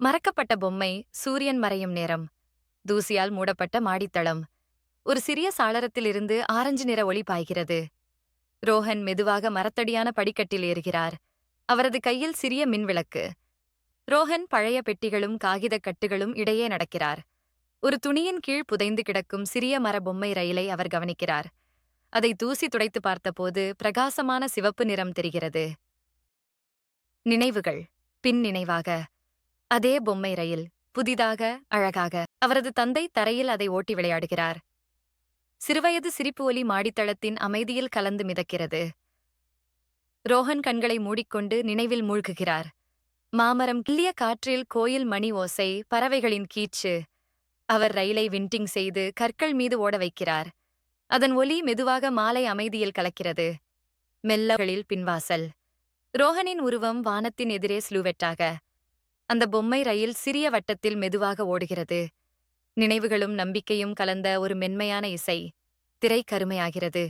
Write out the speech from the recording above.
மறக்கப்பட்ட பொம்மை, சூரியன் மறையும் நேரம், தூசியால் மூடப்பட்ட மாடித்தளம். ஒரு சிறிய சாளரத்திலிருந்து ஆரஞ்சு நிற ஒளி பாய்கிறது. ரோஹன் மெதுவாக மரத்தடியான படிக்கட்டில் ஏறுகிறார். அவரது கையில் சிறிய மின்விளக்கு. ரோஹன் பழைய பெட்டிகளும் காகிதக் கட்டுகளும் இடையே நடக்கிறார். ஒரு துணியின் கீழ் புதைந்து கிடக்கும் சிறிய மர பொம்மை ரயிலை அவர் கவனிக்கிறார். அதை தூசி துடைத்து பார்த்தபோது பிரகாசமான சிவப்பு நிறம் தெரிகிறது. நினைவுகள். பின் நினைவாக. அதே பொம்மை ரயில். புதிதாக, அழகாக. அவரது தந்தை தரையில் அதை ஓட்டி விளையாடுகிறார். சிறுவயது சிரிப்பு ஒலி மாடித்தளத்தின் அமைதியில் கலந்து மிதக்கிறது. ரோஹன் கண்களை மூடிக்கொண்டு நினைவில் மூழ்குகிறார். மாமரம் கிள்ளிய காற்றில் கோயில் மணி ஓசை, பறவைகளின் கீச்சு. அவர் ரயிலை விண்டிங் செய்து கற்கள் மீது ஓட வைக்கிறார். அதன் ஒலி மெதுவாக மாலை அமைதியில் கலக்கிறது. மெல்லகளில் பின்வாசல். ரோஹனின் உருவம் வானத்தின் எதிரே ஸ்லூவெட்டாக. அந்த பொம்மை ரயில் சிறிய வட்டத்தில் மெதுவாக ஓடுகிறது. நினைவுகளும் நம்பிக்கையும் கலந்த ஒரு மென்மையான இசை. திரை கருமையாகிறது.